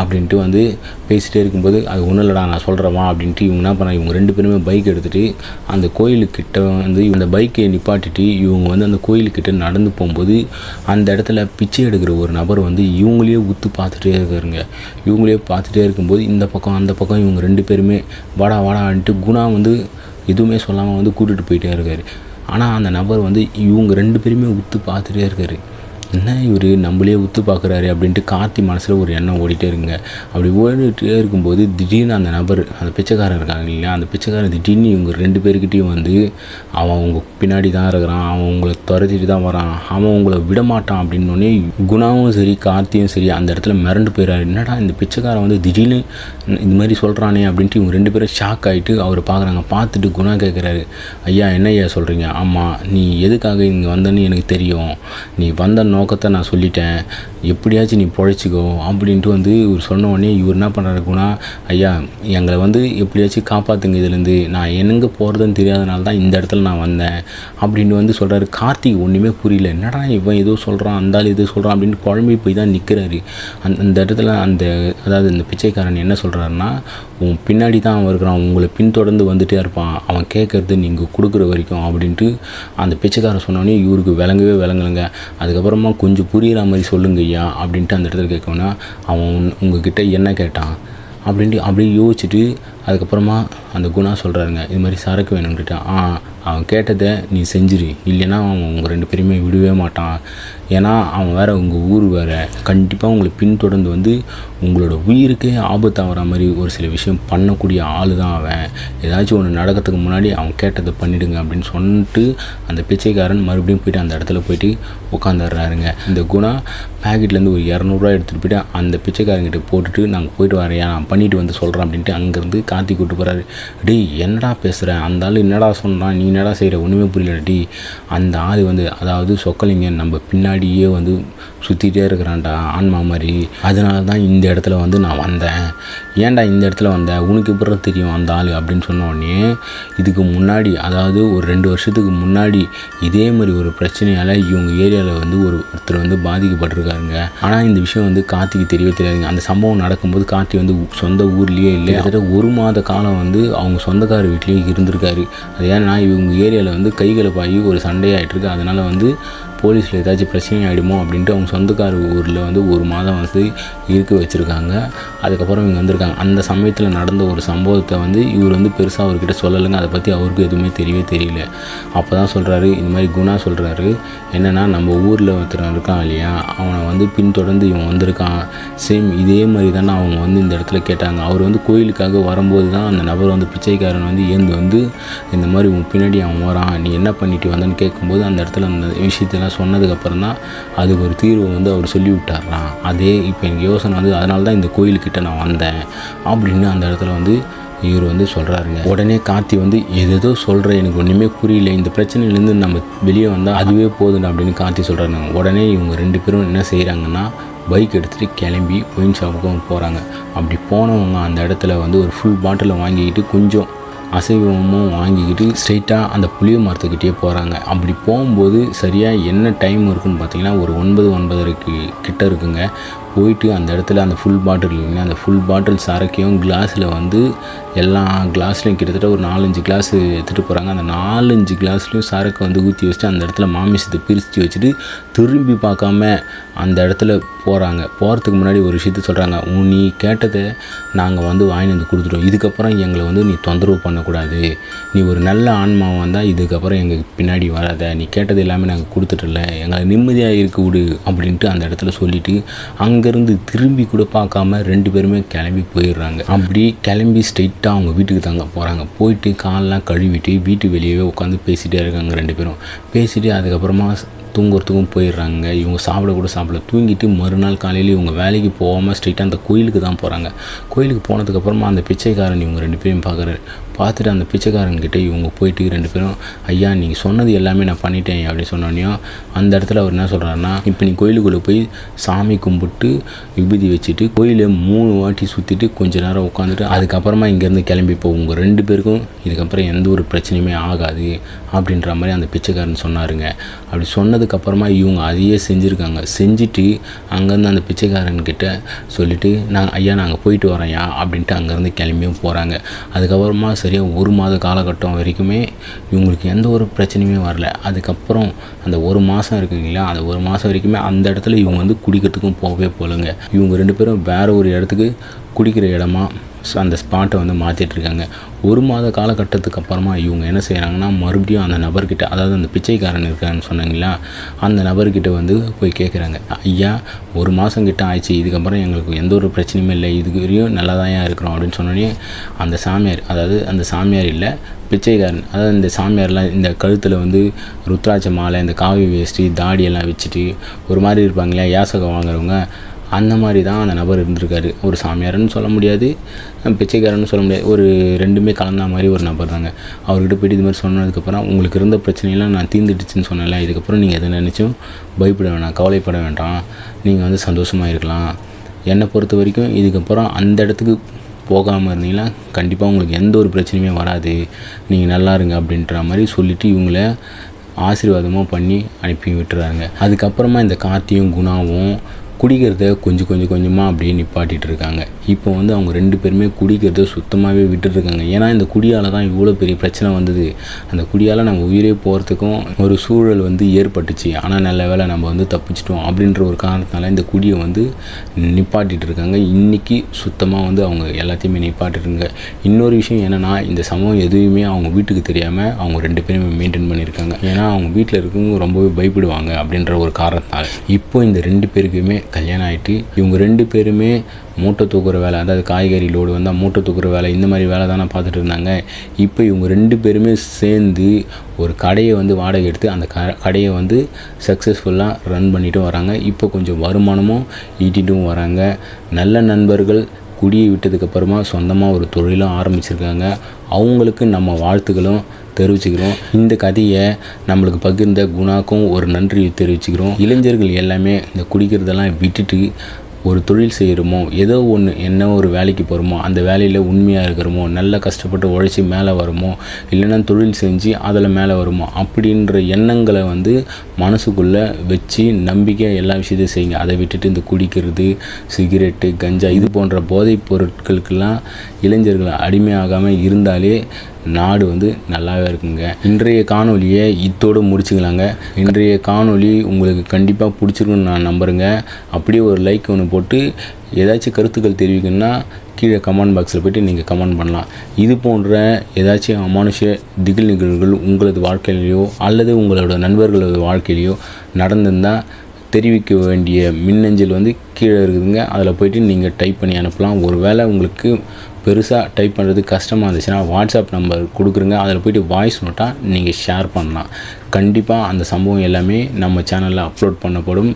அப்படின்ட்டு வந்து பேசிகிட்டே இருக்கும்போது அது ஒன்றும் இல்லைடா நான் சொல்கிறேன் அப்படின்ட்டு இவங்க என்ன பண்ணாங்க, இவங்க 2 பேருமே பைக் எடுத்துகிட்டு அந்த கோயிலுக்கிட்ட வந்து இந்த பைக்கை நிப்பாட்டிட்டு இவங்க வந்து அந்த கோயிலுக்கிட்ட நடந்து போகும்போது அந்த இடத்துல பிச்சை எடுக்கிற ஒரு நபர் வந்து இவங்களையே உத்து பார்த்துட்டே இருக்காருங்க. இவங்களே பார்த்துட்டே இருக்கும்போது இந்த பக்கம் அந்த பக்கம் இவங்க 2 பேருமே வாடான்ட்டு குணா வந்து எதுவுமே சொல்லாமல் வந்து கூட்டிகிட்டு போயிட்டே இருக்காரு. ஆனால் அந்த நபர் வந்து இவங்க 2 பேருமே உத்து பார்த்துட்டே இருக்காரு. என்ன இவர் நம்மளே உத்து பார்க்குறாரு அப்படின்ட்டு கார்த்தி மனசில் ஒரு எண்ணம் ஓடிட்டே இருக்குங்க. அப்படி ஓடிட்டே இருக்கும்போது திடீர்னு அந்த நபர் அந்த பிச்சைக்காரன் இருக்காங்க இல்லையா, அந்த பிச்சைக்காரன் திடீர்னு இவங்க 2 பேருக்கிட்டையும் வந்து அவன் உங்கள் பின்னாடி தான் இருக்கிறான், அவன் உங்களை துரத்திட்டு தான் வரான், அவன் உங்களை விடமாட்டான் அப்படின்னோடனே குணாவும் சரி கார்த்தியும் சரி அந்த இடத்துல மிரண்டு போயிடறாரு. என்னடா இந்த பிச்சைக்காரன் வந்து திடீர்னு இந்த மாதிரி சொல்கிறானே அப்படின்ட்டு இவங்க 2 பேரும் ஷாக் ஆகிட்டு அவரை பார்க்குறாங்க. பார்த்துட்டு குணா கேட்குறாரு, ஐயா என்ன ஐயா சொல்கிறீங்க? ஆமாம், நீ எதுக்காக இங்கே வந்தன்னு எனக்கு தெரியும், நீ வந்த நோக்கத்தை நான் சொல்லிட்டேன், எப்படியாச்சும் நீ பொழைச்சிக்கோ அப்படின்ட்டு வந்து இவர் சொன்ன உடனே இவர் என்ன பண்ணுறாரு குணா, ஐயா எங்களை வந்து எப்படியாச்சும் காப்பாற்றுங்க, இதுலேருந்து நான் எங்கே போகிறதுன்னு தெரியாதனால தான் இந்த இடத்துல நான் வந்தேன் அப்படின்னு வந்து சொல்கிறாரு. கார்த்திக் ஒன்றுமே புரியல, என்னடா இவன் ஏதோ சொல்கிறான் அந்தாலும் ஏதோ சொல்கிறான் அப்படின்னு குழம்பி போய் தான் நிற்கிறாரு. அந்த இடத்துல அதாவது இந்த பிச்சைக்காரன் என்ன சொல்கிறாருன்னா, உன் பின்னாடி தான் அவன் இருக்கிறான், உங்களை பின்தொடர்ந்து வந்துகிட்டே இருப்பான், அவன் கேட்குறது நீங்கள் கொடுக்குற வரைக்கும் அப்படின்ட்டு அந்த பிச்சைக்காரன் சொன்னோடனே இவருக்கு விளங்கலைங்க. அதுக்கப்புறமா கொஞ்சம் புரிகிற மாதிரி சொல்லுங்க ஐயா அப்படின்ட்டு அந்த இடத்துல கேட்கணுன்னா அவன் உங்ககிட்ட என்ன கேட்டான் அப்படின்ட்டு அப்படியே யோசிச்சுட்டு அதுக்கப்புறமா அந்த குணா சொல்கிறாருங்க, இது மாதிரி சரக்கு வேணும்னுட்டு. அவன் கேட்டதை நீ செஞ்சிரு, இல்லைன்னா அவன் உங்கள் 2 பேருமே விடவே மாட்டான், ஏன்னா அவன் வேறு உங்கள் ஊர் வேறு, கண்டிப்பாக உங்களை பின்தொடர்ந்து வந்து உங்களோட உயிருக்கே ஆபத்தாகிற மாதிரி ஒரு சில விஷயம் பண்ணக்கூடிய ஆள் தான் அவன், ஏதாச்சும் ஒன்று நடக்கிறதுக்கு முன்னாடி அவன் கேட்டதை பண்ணிவிடுங்க அப்படின்னு சொல்லிட்டு அந்த பிச்சைக்காரன் மறுபடியும் போய்ட்டு அந்த இடத்துல போய்ட்டு உட்காந்துடுறாருங்க. இந்த குணா பேக்கெட்லேருந்து ஒரு 200 ரூபா எடுத்துகிட்டு போய்ட்டு அந்த பிச்சைக்காரங்கிட்ட போட்டுட்டு நாங்கள் போய்ட்டு வரையா நான் பண்ணிவிட்டு வந்து சொல்கிறேன் அப்படின்ட்டு அங்கேருந்து கார்த்தி கூப்பிட்டு போகிறாரு. டேய் என்னடா பேசுகிறேன், அந்த ஆள் என்னடா சொன்னான், நீ என்னடா செய்கிற, ஒன்றுமே புரியல டி. அந்த ஆள் வந்து அதாவது சொக்கலிங்க நம்ம பின்னாடியே வந்து சுற்றிகிட்டே இருக்கிறான்டா ஆன்மா மாதிரி, அதனால தான் இந்த இடத்துல வந்து நான் வந்தேன். ஏன்டா இந்த இடத்துல வந்தேன், உனக்கு எப்படி தெரியும் அந்த ஆள் அப்படின்னு சொன்ன உடனே, இதுக்கு முன்னாடி அதாவது ஒரு 2 வருஷத்துக்கு முன்னாடி இதே மாதிரி ஒரு பிரச்சனையால் இவங்க ஏரியாவில் வந்து ஒருத்தர் வந்து பாதிக்கப்பட்டிருக்காருங்க. ஆனால் இந்த விஷயம் வந்து கார்த்திக்கு தெரியவே தெரியாதுங்க. அந்த சம்பவம் நடக்கும்போது கார்த்தி வந்து சொந்த ஊர்லேயே இல்லை, கிட்டத்தட்ட 1 மாத காலம் வந்து அவங்க சொந்தக்கார வீட்லேயே இருந்திருக்காரு. அது ஏன்னா இவங்க ஏரியாவில் வந்து கைகலப்பாகி ஒரு சண்டையாகிட்டுருக்கு, அதனால் வந்து போலீஸில் ஏதாச்சும் பிரச்சனை ஆகிடுமோ அப்படின்ட்டு அவங்க சொந்தக்கார ஊரில் வந்து 1 மாதம் வந்து இருக்க வச்சுருக்காங்க. அதுக்கப்புறம் இவங்க வந்திருக்காங்க. அந்த சமயத்தில் நடந்த ஒரு சம்பவத்தை வந்து இவர் வந்து பெருசாக அவர்கிட்ட சொல்லலைங்க, அதை பற்றி அவருக்கு எதுவுமே தெரியல. அப்போ தான் சொல்கிறாரு, இந்த மாதிரி குணா சொல்கிறாரு, என்னென்னா நம்ம ஊரில் ஒருத்தர் இருக்கான் இல்லையா, அவனை வந்து பின்தொடர்ந்து இவன் வந்திருக்கான், சேம் இதே மாதிரி தானே அவங்க வந்து இந்த இடத்துல கேட்டாங்க. அவர் வந்து கோயிலுக்காக வரும்போது தான் அந்த நபர் வந்து பிச்சைக்காரன் வந்து ஏந்து வந்து இந்த மாதிரி உன் பின்னாடி அவன் வரான், நீ என்ன பண்ணிட்டு வந்தேன்னு கேட்கும்போது அந்த இடத்துல அந்த விஷயத்தெல்லாம் சொன்னதுக்கப்புறம் தான் அதுக்கு ஒரு தீர்வை வந்து அவர் சொல்லி விட்டார்றான். அதே இப்போ எனக்கு யோசனை வந்து அதனால தான் இந்த கோயிலுக்கிட்ட நான் வந்தேன் அப்படின்னு அந்த இடத்துல வந்து இவர் வந்து சொல்கிறாருங்க. உடனே கார்த்தி வந்து ஏதோ சொல்கிற, எனக்கு ஒன்றுமே புரியல, இந்த பிரச்சனையிலேருந்து நம்ம வெளியே வந்தால் அதுவே போதும் அப்படின்னு கார்த்தி சொல்கிறாருங்க. உடனே இவங்க 2 பேரும் என்ன செய்கிறாங்கன்னா பைக் எடுத்துகிட்டு கிளம்பி ஒயின் ஷாப்புக்கும் போகிறாங்க. அப்படி போனவங்க அந்த இடத்துல வந்து ஒரு ஃபுல் பாட்டிலை வாங்கிக்கிட்டு கொஞ்சம் அசைவமும் வாங்கிக்கிட்டு ஸ்ட்ரெயிட்டாக அந்த புளிய மரத்துக்கிட்டே போகிறாங்க. அப்படி போகும்போது சரியாக என்ன டைம் இருக்குன்னு பார்த்தீங்கன்னா ஒரு 9-9:30 கிட்ட இருக்குங்க. போயிட்டு அந்த இடத்துல அந்த ஃபுல் பாட்டில் இல்லைங்க, அந்த ஃபுல் பாட்டில் சரக்கையும் கிளாஸில் வந்து எல்லா கிளாஸ்லையும் கிட்டத்தட்ட ஒரு 4-5 கிளாஸ் எடுத்துகிட்டு போகிறாங்க. அந்த 4-5 கிளாஸ்லையும் சரக்கு வந்து ஊற்றி வச்சுட்டு அந்த இடத்துல மாமிசத்தை பிரித்து வச்சுட்டு திரும்பி பார்க்காம அந்த இடத்துல போகிறாங்க. போகிறதுக்கு முன்னாடி ஒரு விஷயத்த சொல்கிறாங்க, நீ கேட்டதை நாங்கள் வந்து வாங்கி வந்து கொடுத்துட்டோம், இதுக்கப்புறம் எங்களை வந்து நீ தொந்தரவு பண்ணக்கூடாது, நீ ஒரு நல்ல ஆன்மாவை வந்தால் இதுக்கப்புறம் எங்கள் பின்னாடி வராத, நீ கேட்டது எல்லாமே நாங்கள் கொடுத்துட்டல, எங்களை நிம்மதியாக இருக்க விடு அப்படின்ட்டு அந்த இடத்துல சொல்லிவிட்டு அங்கேருந்து திரும்பி கூட பார்க்காம 2 பேருமே கிளம்பி போயிடுறாங்க. அப்படி கிளம்பி ஸ்ட்ரெயிட்டாக அவங்க வீட்டுக்கு தாங்க போகிறாங்க. போயிட்டு காலெலாம் கழுவிட்டு வீட்டு வெளியவே உட்காந்து பேசிகிட்டே இருக்காங்க 2 பேரும். பேசிவிட்டு அதுக்கப்புறமா தூங்குறதுக்கும் போயிடுறாங்க. இவங்க சாப்பிட தூங்கிட்டு மறுநாள் காலையில் இவங்க வேலைக்கு போகாமல் ஸ்ட்ரெயிட்டாக அந்த கோயிலுக்கு தான் போகிறாங்க. கோயிலுக்கு போனதுக்கப்புறமா அந்த பிச்சைக்காரன் இவங்க 2 பேரையும் பார்க்குறாரு. பார்த்துட்டு அந்த பிச்சைக்காரங்கிட்ட இவங்க போயிட்டு 2 பேரும் ஐயா நீங்கள் சொன்னது எல்லாமே நான் பண்ணிட்டேன் அப்படின்னு சொன்னோன்னையும் அந்த இடத்துல அவர் என்ன சொல்கிறாருன்னா, இப்போ நீ கோயிலுக்குள்ளே போய் சாமி கும்பிட்டு விபூதி வச்சுட்டு கோயிலை 3 வாட்டி சுற்றிட்டு கொஞ்ச நேரம் உட்காந்துட்டு அதுக்கப்புறமா இங்கேருந்து கிளம்பி இப்போ உங்கள் 2 பேருக்கும் இதுக்கப்புறம் எந்த ஒரு பிரச்சனையுமே ஆகாது அப்படின்ற மாதிரி அந்த பிச்சைக்காரன் சொன்னாருங்க. அப்படி சொன்னதுக்கப்புறமா இவங்க அதையே செஞ்சுருக்காங்க. செஞ்சுட்டு அங்கேருந்து அந்த பிச்சைக்காரன்கிட்ட சொல்லிவிட்டு நாங்கள் போயிட்டு வரோம்யா அப்படின்ட்டு அங்கேருந்து கிளம்பியும் போகிறாங்க. அதுக்கப்புறமா சரியாக 1 மாத காலகட்டம் வரைக்குமே இவங்களுக்கு எந்த ஒரு பிரச்சனையுமே வரல. அதுக்கப்புறம் அந்த 1 மாதம் இருக்குங்களா, அந்த 1 மாதம் வரைக்குமே அந்த இடத்துல இவங்க வந்து குடிக்கிறதுக்கும் போகவே போகலங்க. இவங்க 2 பேரும் வேறு ஒரு இடத்துக்கு குடிக்கிற இடமா அந்த ஸ்பாட்டை வந்து மாற்றிட்டுருக்காங்க. 1 மாத காலகட்டத்துக்கு அப்புறமா இவங்க என்ன செய்கிறாங்கன்னா, மறுபடியும் அந்த நபர்கிட்ட, அதாவது அந்த பிச்சைக்காரன் இருக்கான்னு சொன்னாங்களா, அந்த நபர்கிட்ட வந்து போய் கேட்குறாங்க, ஐயா 1 மாதம் கிட்ட ஆயிடுச்சு, இதுக்கப்புறம் எங்களுக்கு எந்த ஒரு பிரச்சனையுமே இல்லை, இதுக்கு வரையும் நல்லா தான் இருக்கிறோம் அப்படின்னு சொன்னோடனே அந்த சாமியார், அதாவது அந்த சாமியார் இல்லை பிச்சைக்காரன், அதாவது இந்த சாமியார்லாம் இந்த கழுத்தில் வந்து ருத்ராட்ச மாலை, இந்த காவி வேஷ்டி தாடியெல்லாம் வச்சுட்டு ஒரு மாதிரி இருப்பாங்களா யாசகம் வாங்குறவங்க, அந்த மாதிரி தான் அந்த நபர் இருந்திருக்காரு. ஒரு சாமியார்னு சொல்ல முடியாது, பிச்சைக்காரன்னு சொல்ல முடியாது, ஒரு 2மே கலந்த மாதிரி ஒரு நபர் தாங்க. அவர்கிட்ட போய்ட்டு இது மாதிரி சொன்னதுக்கப்புறம் உங்களுக்கு இருந்த பிரச்சனையெல்லாம் நான் தீர்ந்துடுச்சுன்னு சொன்னேன்ல, இதுக்கப்புறம் நீங்கள் எதை நினச்சும் பயப்பட வேண்டாம், கவலைப்பட வேண்டாம், நீங்கள் வந்து சந்தோஷமாக இருக்கலாம். என்னை பொறுத்த வரைக்கும் இதுக்கப்புறம் அந்த இடத்துக்கு போகாமல் இருந்தீங்கன்னா கண்டிப்பாக உங்களுக்கு எந்த ஒரு பிரச்சனையுமே வராது, நீங்கள் நல்லா இருங்க அப்படின்ற மாதிரி சொல்லிவிட்டு இவங்கள ஆசீர்வாதமாக பண்ணி அனுப்பி விட்டுறாங்க. அதுக்கப்புறமா இந்த கார்த்தியும் குணாவும் குடிக்கிறத கொஞ்சமாக அப்படியே நிப்பாட்டிகிட்டு இருக்காங்க. இப்போ வந்து அவங்க 2 பேருமே குடிக்கிறத சுத்தமாகவே விட்டுருக்காங்க. ஏன்னா இந்த குடியால் தான் இவ்வளோ பெரிய பிரச்சனை வந்தது. அந்த குடியால் நம்ம உயிரே போகிறதுக்கும் ஒரு சூழல் வந்து ஏற்பட்டுச்சு. ஆனால் நல்ல வேளை நம்ம வந்து தப்பிச்சிட்டோம் அப்படின்ற ஒரு காரணத்தினால இந்த குடியை வந்து நிப்பாட்டிகிட்டு இருக்காங்க. இன்றைக்கி சுத்தமாக வந்து அவங்க எல்லாத்தையுமே நிப்பாட்டிருக்காங்க. இன்னொரு விஷயம் என்னென்னா, இந்த சம்பவம் எதுவுமே அவங்க வீட்டுக்கு தெரியாமல் அவங்க 2 பேருமே மெயின்டைன் பண்ணியிருக்காங்க. ஏன்னா அவங்க வீட்டில் இருக்கவங்க ரொம்பவே பயப்படுவாங்க அப்படின்ற ஒரு காரணத்தினால இப்போ இந்த 2 பேருக்குமே கல்யாணம் ஆகிட்டு இவங்க 2 பேருமே மூட்டை தூக்குற வேலை, அதாவது காய்கறி லோடு வந்தால் மூட்டை தூக்குற வேலை, இந்த மாதிரி வேலை தானே பார்த்துட்டு இருந்தாங்க. இப்போ இவங்க 2 பேருமே சேர்ந்து ஒரு கடையை வந்து வாடகை எடுத்து அந்த கடையை வந்து சக்ஸஸ்ஃபுல்லாக ரன் பண்ணிட்டும் வராங்க. இப்போ கொஞ்சம் வருமானமும் ஈட்டிட்டும் வராங்க. நல்ல நண்பர்கள் குடியை விட்டதுக்கப்புறமா சொந்தமாக ஒரு தொழிலும் ஆரம்பிச்சிருக்காங்க. அவங்களுக்கு நம்ம வாழ்த்துக்களும் தெரிவிச்சுக்கிறோம். இந்த கதையை நம்மளுக்கு பகிர்ந்த குணாக்கும் ஒரு நன்றி தெரிவிச்சுக்கிறோம். இளைஞர்கள் எல்லாமே இந்த குடிக்கிறதெல்லாம் விட்டுட்டு ஒரு தொழில் செய்கிறோமோ, ஏதோ ஒன்று என்ன ஒரு வேலைக்கு போகிறோமோ, அந்த வேலையில் உண்மையாக இருக்கிறோமோ, நல்லா கஷ்டப்பட்டு உழைச்சி மேலே வருமோ, இல்லைன்னா தொழில் செஞ்சு அதில் மேலே வருமோ அப்படின்ற எண்ணங்களை வந்து மனசுக்குள்ளே வச்சு நம்பிக்கை எல்லா விஷயத்தையும் செய்யுங்க. அதை விட்டுட்டு இந்த குடிக்கிறது, சிகரெட்டு, கஞ்சா இது போன்ற போதைப் பொருட்களுக்கெல்லாம் இளைஞர்கள் அடிமையாகாமல் இருந்தாலே நாடு வந்து நல்லாவே இருக்குங்க. இன்றைய காணொலியை இத்தோடு முடிச்சுக்கலாங்க. இன்றைய காணொலி உங்களுக்கு கண்டிப்பாக பிடிச்சிருக்குன்னு நான் நம்புகிறேங்க. அப்படியே ஒரு லைக் ஒன்று போட்டு ஏதாச்சும் கருத்துக்கள் தெரிவிக்கணும்னா கீழே கமெண்ட் பாக்ஸில் போய்ட்டு நீங்கள் கமெண்ட் பண்ணலாம். இது போன்ற ஏதாச்சும் அமானுஷ திகில் நிகழ்வுகள் உங்களது வாழ்க்கையிலையோ அல்லது உங்களோட நண்பர்களோட வாழ்க்கையிலையோ நடந்திருந்தால் தெரிவிக்க வேண்டிய மின்னஞ்சல் வந்து கீழே இருக்குதுங்க. அதில் போய்ட்டு நீங்கள் டைப் பண்ணி அனுப்பலாம். ஒரு வேளை உங்களுக்கு பெருசாக டைப் பண்ணுறது கஷ்டமாக இருந்துச்சுன்னா வாட்ஸ்அப் நம்பர் கொடுக்குறங்க, அதில் போய்ட்டு வாய்ஸ் நோட்டாக நீங்கள் ஷேர் பண்ணலாம். கண்டிப்பாக அந்த சம்பவம் எல்லாமே நம்ம சேனலில் அப்லோட் பண்ணப்படும்.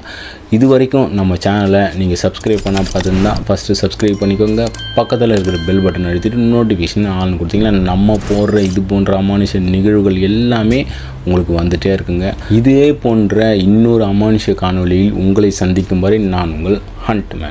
இது வரைக்கும் நம்ம சேனலை நீங்கள் சப்ஸ்கிரைப் பண்ணால் பார்த்துருந்தா ஃபஸ்ட்டு சப்ஸ்கிரைப் பண்ணிக்கோங்க. பக்கத்தில் இருக்கிற பெல் பட்டன் அழுத்திட்டு நோட்டிஃபிகேஷன் ஆள்னு கொடுத்தீங்கன்னா நம்ம போடுற இது போன்ற அமானுஷ நிகழ்வுகள் எல்லாமே உங்களுக்கு வந்துகிட்டே இருக்குங்க. இதே போன்ற இன்னொரு அமானுஷ காணொலியில் உங்களை சந்திக்கும் வரை நான் உங்கள் ஹண்ட்மேன்.